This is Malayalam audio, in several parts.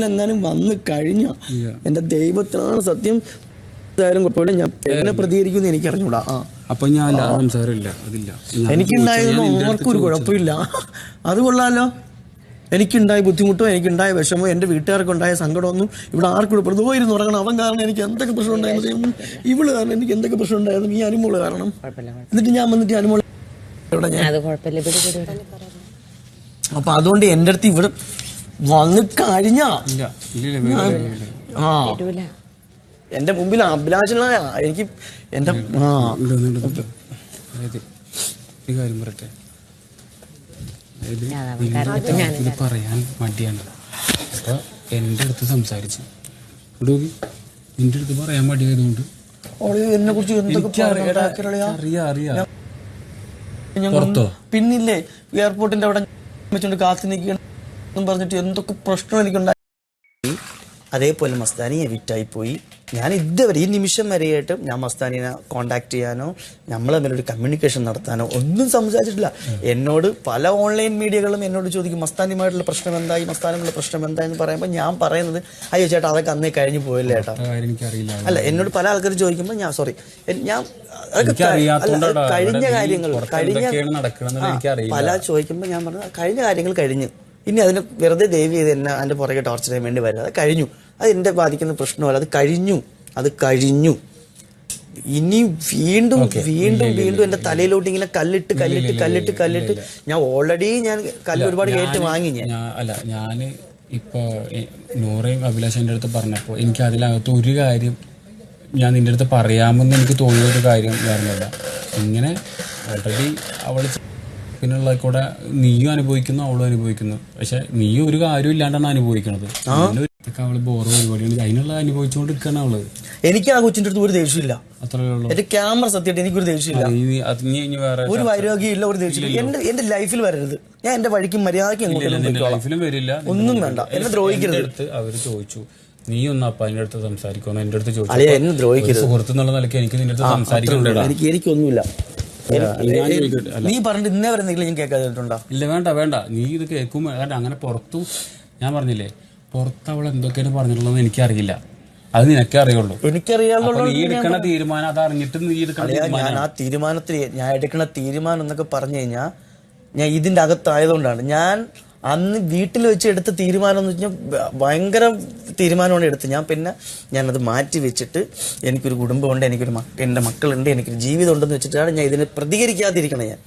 എങ്ങാനും വന്ന് കഴിഞ്ഞ എന്റെ ദൈവത്തിനാണ് സത്യം. കുഴപ്പമില്ല, ഞാൻ എങ്ങനെ പ്രതികരിക്കുമെന്ന് എനിക്ക് അറിഞ്ഞൂടാ. അപ്പൊ ഞാൻ സംസാരമില്ല, അതില്ല. എനിക്കുണ്ടായതൊന്നും ആർക്കും ഒരു കുഴപ്പമില്ല. അത് കൊള്ളാലോ. എനിക്കുണ്ടായ ബുദ്ധിമുട്ടോ എനിക്കുണ്ടായ വിഷമോ എൻ്റെ വീട്ടുകാർക്കുണ്ടായ സങ്കടമൊന്നും ഇവിടെ ആർക്കും പോയിരുന്നു ഉറങ്ങണം. അവൻ കാരണം എനിക്ക് എന്തൊക്കെ പ്രശ്നം ഉണ്ടായിരുന്നു, ഇവള് കാരണം എനിക്ക് എന്തൊക്കെ പ്രശ്നം ഉണ്ടായിരുന്നു, ഈ അനുമോള് കാരണം. എന്നിട്ട് ഞാൻ വന്നിട്ട് അനുമോള് അപ്പൊ അതുകൊണ്ട് എൻ്റെ അടുത്ത് ഇവിടെ വന്ന് കഴിഞ്ഞ എന്റെ മുമ്പിൽ അഭിലാഷനായ എനിക്ക് എന്റെ കാര്യം പറയട്ടെ. ഇത് പറയാൻ മടിയാണ്. അപ്പൊ എന്റെ അടുത്ത് സംസാരിച്ചു, നിന്റെ അടുത്ത് പറയാൻ മടിയായതുകൊണ്ട് എന്നെ കുറിച്ച് പിന്നില്ലേ എയർപോർട്ടിന്റെ അവിടെ വെച്ചോണ്ട് കാത്തു നിൽക്കണം പറഞ്ഞിട്ട് എന്തൊക്കെ പ്രശ്നം എനിക്കുണ്ടായി. അതേപോലെ മസ്താനി എവിക്റ്റായി പോയി. ഞാൻ ഇതുവരെ ഈ നിമിഷം വരെയായിട്ട് ഞാൻ മസ്താനിനെ കോണ്ടാക്ട് ചെയ്യാനോ നമ്മൾ തമ്മിലൊരു കമ്മ്യൂണിക്കേഷൻ നടത്താനോ ഒന്നും സംസാരിച്ചിട്ടില്ല. എന്നോട് പല ഓൺലൈൻ മീഡിയകളും എന്നോട് ചോദിക്കും മസ്താനിയുമായിട്ടുള്ള പ്രശ്നം എന്തായി, മസ്താനിയുള്ള പ്രശ്നം എന്തായെന്ന് പറയുമ്പോൾ ഞാൻ പറയുന്നത് അയ്യോ ചേട്ടാ അതൊക്കെ അന്നേ കഴിഞ്ഞു പോയല്ലേ ചേട്ടാ. അല്ല, എന്നോട് പല ആൾക്കാരും ചോദിക്കുമ്പോൾ ഞാൻ ഞാൻ കഴിഞ്ഞ കാര്യങ്ങൾ പല ചോദിക്കുമ്പോൾ ഞാൻ പറഞ്ഞത് കഴിഞ്ഞ കാര്യങ്ങൾ കഴിഞ്ഞു. ഇനി അതിന് വെറുതെ ദേവി ചെയ്ത് എന്നെ അതിന്റെ പുറകെ ടോർച്ചർ ചെയ്യാൻ വേണ്ടി വരും. അത് കഴിഞ്ഞു. അത് എന്നെ ബാധിക്കുന്ന പ്രശ്നമല്ല, അത് കഴിഞ്ഞു. ഇനി വീണ്ടും വീണ്ടും വീണ്ടും എന്റെ തലയിലോട്ട് ഇങ്ങനെ കല്ലിട്ട് ഞാൻ ഓൾറെഡി കല്ല് ഒരുപാട് കയറ്റി വാങ്ങി. ഞാൻ ഇപ്പൊ നൂറയും അഭിലാഷന്റെ അടുത്ത് പറഞ്ഞപ്പോ എനിക്ക് അതിനകത്ത് ഒരു കാര്യം ഞാൻ നിന്റെ അടുത്ത് പറയാമെന്ന് എനിക്ക് തോന്നിയൊരു കാര്യം വരുന്നില്ല. ഇങ്ങനെ ഓൾറെഡി അവള് പിന്നുള്ള കൂടെ നീയും അനുഭവിക്കുന്നു അവളും അനുഭവിക്കുന്നു. പക്ഷെ നീയും ഒരു കാര്യം ഇല്ലാണ്ടാണ് അനുഭവിക്കുന്നത്. അവള് ബോറ് പരിപാടിയാണ്, അതിനുള്ള അനുഭവിച്ചുകൊണ്ടിരിക്കുകയാണ് അവള്. എനിക്ക് ആ കൊച്ചിന്റെ അടുത്ത് ഒരു ദേഷ്യമില്ല, അത്രേ ഉള്ളൂ. എന്റെ ക്യാമറ സത്യമായിട്ട് എനിക്കൊരു ദേഷ്യമില്ല, ഒരു വൈരാഗ്യമില്ല, ഒരു ദേഷ്യമില്ല. എന്റെ ലൈഫിൽ വരരുത്. ഞാൻ എന്റെ വഴിക്കും മര്യാദയ്ക്ക് ലൈഫിലും വരില്ല, ഒന്നും വേണ്ട, എന്നെ ദ്രോഹിക്കരുത്. അവര് ചോദിച്ചു നീ ഒന്ന് അപ്പ അതിന്റെ അടുത്ത് സംസാരിക്കുമെന്ന് എന്റെ അടുത്ത് ചോദിച്ചു. എന്നെ ദ്രോഹിക്കരുത്. സുഹൃത്ത് എന്നുള്ള നിലയ്ക്ക് എനിക്ക് നിന്റെ അടുത്ത് സംസാരിക്കണ്ട. എനിക്കൊന്നുമില്ല. നീ പറഞ്ഞിട്ട് ഇന്നേ വരെ എന്തെങ്കിലും ഞാൻ കേൾക്കാതിട്ടുണ്ടോ? ഇല്ല, വേണ്ട. നീ ഇത് കേൾക്കുമ്പോ അങ്ങനെ പുറത്തു ഞാൻ പറഞ്ഞില്ലേ, പുറത്ത് അവൾ എന്തൊക്കെയാണ് പറഞ്ഞിട്ടുള്ളത് എനിക്കറിയില്ല, അത് നിനക്കേ അറിയുള്ളൂ. എനിക്കറിയാവുള്ളൂ. നീ എടുക്കണ തീരുമാനം അത് അറിഞ്ഞിട്ട് നീ എടുക്കണ ഞാൻ ആ തീരുമാനത്തിൽ ഞാൻ എടുക്കണ തീരുമാനം എന്നൊക്കെ പറഞ്ഞു കഴിഞ്ഞാൽ ഞാൻ ഇതിന്റെ അകത്തായതുകൊണ്ടാണ്. ഞാൻ അന്ന് വീട്ടിൽ വെച്ച് എടുത്ത തീരുമാനം എന്ന് വെച്ചാൽ ഭയങ്കര തീരുമാനമാണ് എടുത്തത്. ഞാനത് മാറ്റി വെച്ചിട്ട് എനിക്കൊരു കുടുംബമുണ്ട്, എൻ്റെ മക്കളുണ്ട്, എനിക്കൊരു ജീവിതം ഉണ്ടെന്ന് വെച്ചിട്ടാണ് ഞാൻ ഇതിനെ പ്രതികരിക്കാതിരിക്കണം. ഞാൻ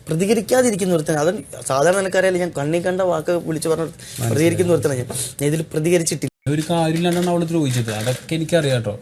പ്രതികരിക്കാതിരിക്കുന്ന ഒരുത്തന. അത് സാധാരണ നിനക്കറിയാലോ, ഞാൻ കണ്ണി കണ്ട വാക്ക് വിളിച്ചു പറഞ്ഞ പ്രതികരിക്കുന്ന ഒരുത്തന. ഞാൻ ഇതിൽ പ്രതികരിച്ചിട്ടില്ല. ഒരു കാര്യമില്ലാണ്ടാണ് അവള് ദ്രോഹിച്ചത്, അതൊക്കെ എനിക്കറിയാം കേട്ടോ.